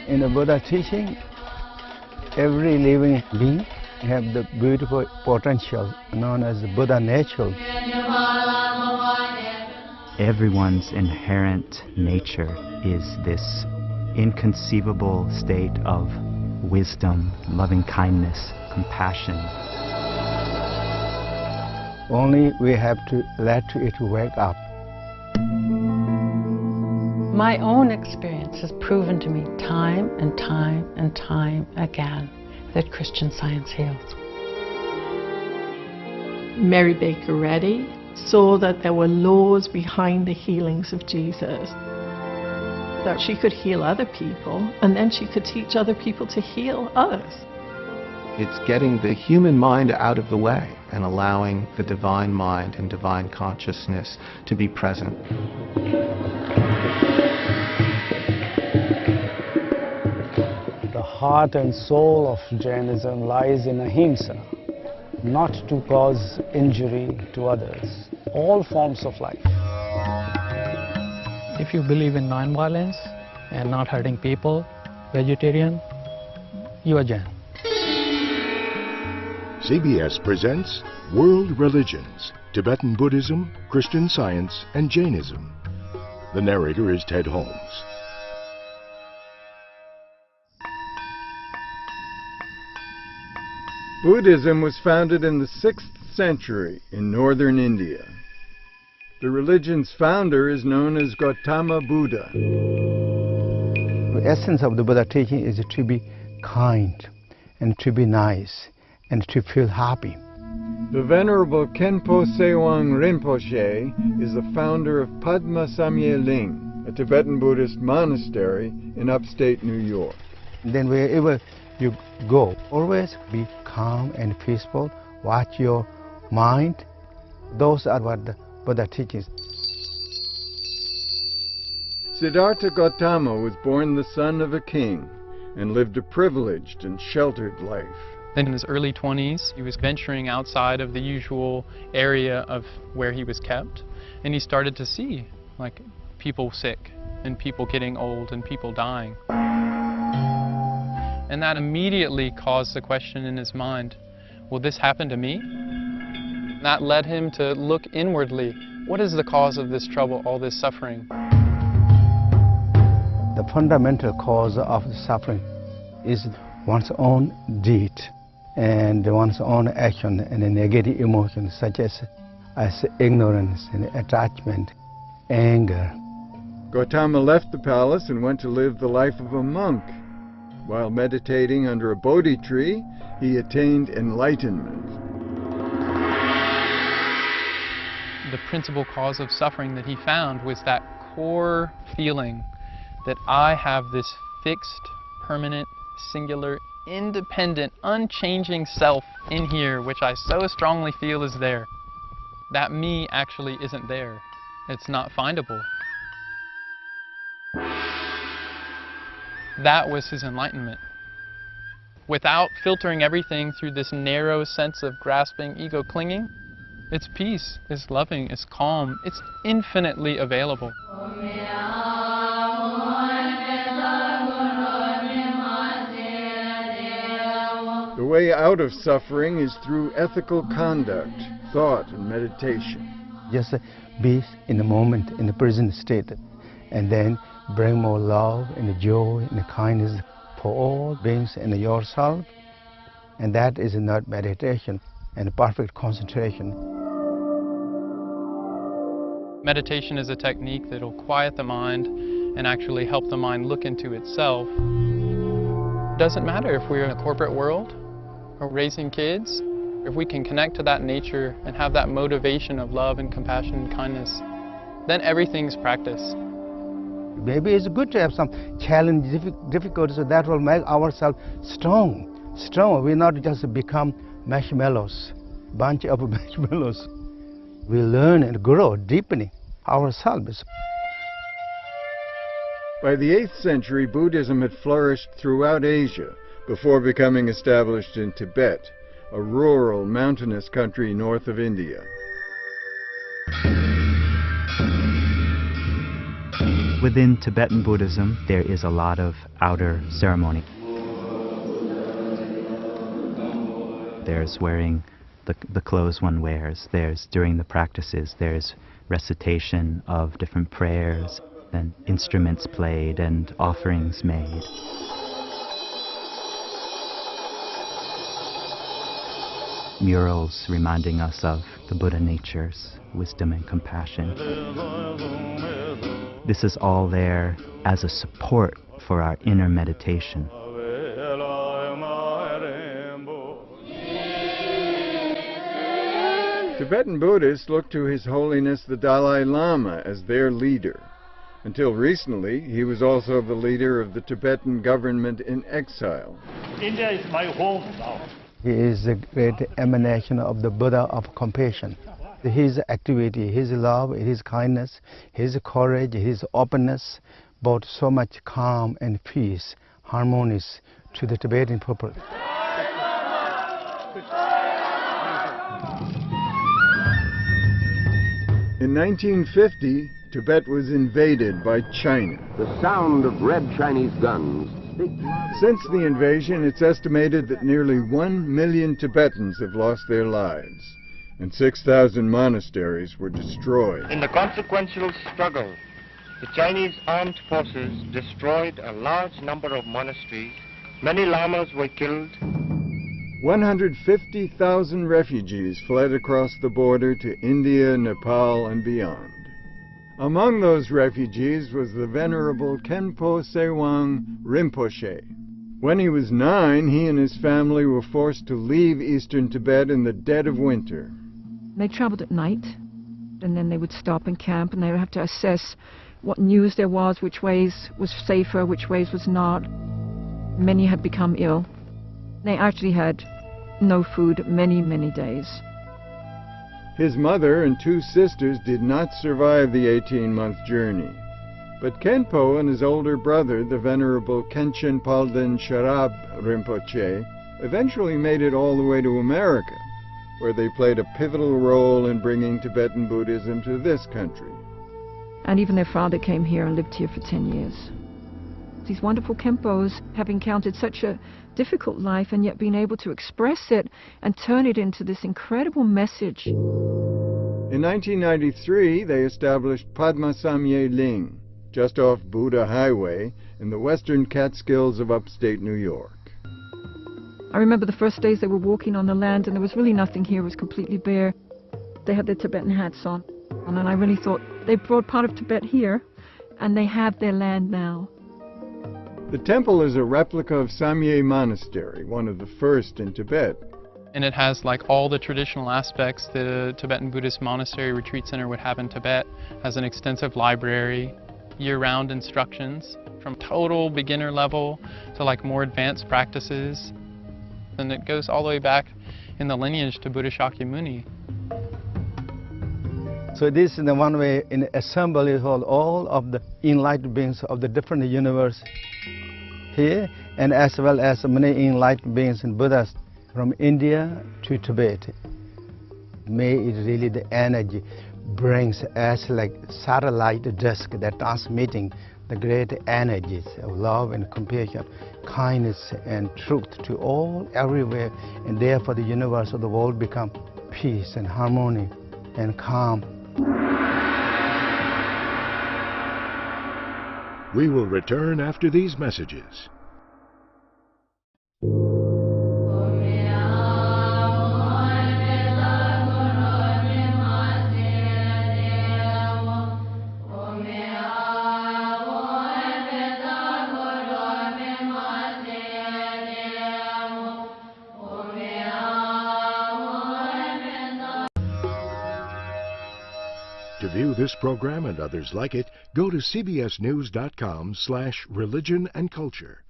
In the Buddha teaching, every living being have the beautiful potential known as the Buddha nature. Everyone's inherent nature is this inconceivable state of wisdom, loving kindness, compassion. Only we have to let it wake up. My own experience has proven to me time and time and time again that Christian Science heals. Mary Baker Eddy saw that there were laws behind the healings of Jesus, that she could heal other people and then she could teach other people to heal others. It's getting the human mind out of the way and allowing the divine mind and divine consciousness to be present. The heart and soul of Jainism lies in ahimsa, not to cause injury to others, all forms of life. If you believe in non-violence and not hurting people, vegetarian, you are Jain. CBS presents World Religions, Tibetan Buddhism, Christian Science, and Jainism. The narrator is Ted Holmes. Buddhism was founded in the 6th century in northern India. The religion's founder is known as Gautama Buddha. The essence of the Buddha teaching is to be kind and to be nice and to feel happy. The Venerable Khenpo Tsewang Rinpoche is the founder of Padma Samye Ling, a Tibetan Buddhist monastery in upstate New York. Then wherever you go, always be calm and peaceful, watch your mind. Those are what the Buddha teaches. Siddhartha Gautama was born the son of a king and lived a privileged and sheltered life. Then in his early 20s, he was venturing outside of the usual area of where he was kept, and he started to see like people sick and people getting old and people dying. And that immediately caused the question in his mind, will this happen to me? That led him to look inwardly. What is the cause of this trouble, all this suffering? The fundamental cause of the suffering is one's own deed and one's own action and the negative emotions such as ignorance and attachment, anger. Gautama left the palace and went to live the life of a monk. While meditating under a Bodhi tree, he attained enlightenment. The principal cause of suffering that he found was that core feeling that I have this fixed, permanent, singular, independent, unchanging self in here, which I so strongly feel is there. That me actually isn't there. It's not findable. That was his enlightenment. Without filtering everything through this narrow sense of grasping, ego clinging, it's peace, it's loving, it's calm, it's infinitely available. The way out of suffering is through ethical conduct, thought, and meditation. Just be in the moment, in the present state, and then bring more love and joy and kindness for all beings and yourself. And that is not meditation and perfect concentration. Meditation is a technique that will quiet the mind and actually help the mind look into itself. It doesn't matter if we're in a corporate world or raising kids, if we can connect to that nature and have that motivation of love and compassion and kindness, then everything's practice. Maybe it's good to have some challenge, difficulties, so that will make ourselves strong. Strong. We not just become marshmallows, bunch of marshmallows. We learn and grow, deepening ourselves. By the 8th century, Buddhism had flourished throughout Asia before becoming established in Tibet, a rural, mountainous country north of India. Within Tibetan Buddhism, there is a lot of outer ceremony. There's wearing the clothes one wears. There's, during the practices, there's recitation of different prayers, and instruments played and offerings made. Murals reminding us of the Buddha natures, wisdom and compassion. This is all there as a support for our inner meditation. Tibetan Buddhists look to His Holiness the Dalai Lama as their leader. Until recently, he was also the leader of the Tibetan government in exile. India is my home now. He is a great emanation of the Buddha of compassion. His activity, his love, his kindness, his courage, his openness brought so much calm and peace, harmonious to the Tibetan people. In 1950, Tibet was invaded by China. The sound of red Chinese guns. Since the invasion, it's estimated that nearly 1 million Tibetans have lost their lives, and 6,000 monasteries were destroyed. In the consequential struggle, the Chinese armed forces destroyed a large number of monasteries. Many lamas were killed. 150,000 refugees fled across the border to India, Nepal, and beyond. Among those refugees was the Venerable Khenpo Tsewang Rinpoche. When he was 9, he and his family were forced to leave eastern Tibet in the dead of winter. They traveled at night, and then they would stop and camp, and they would have to assess what news there was, which ways was safer, which ways was not. Many had become ill. They actually had no food many, many days. His mother and 2 sisters did not survive the 18-month journey. But Khenpo and his older brother, the Venerable Khenchen Palden Sherab Rinpoche, eventually made it all the way to America, where they played a pivotal role in bringing Tibetan Buddhism to this country. And even their father came here and lived here for 10 years. These wonderful Khenpos have encountered such a difficult life and yet been able to express it and turn it into this incredible message. In 1993, they established Padma Samye Ling, just off Buddha Highway in the western Catskills of upstate New York. I remember the first days they were walking on the land and there was really nothing here, it was completely bare. They had their Tibetan hats on, and I really thought they brought part of Tibet here and they have their land now. The temple is a replica of Samye Monastery, one of the first in Tibet. And it has like all the traditional aspects that a Tibetan Buddhist monastery retreat center would have in Tibet. It has an extensive library, year-round instructions, from total beginner level to like more advanced practices. And it goes all the way back in the lineage to Buddha Shakyamuni. So this is the one way in assembly hold all of the enlightened beings of the different universe here, and as well as many enlightened beings and Buddhas from India to Tibet. May it really the energy brings as like satellite disk that transmitting the great energies of love and compassion, kindness and truth to all everywhere, and therefore the universe of the world become peace and harmony and calm. We will return after these messages. To view this program and others like it, go to cbsnews.com/religion and culture.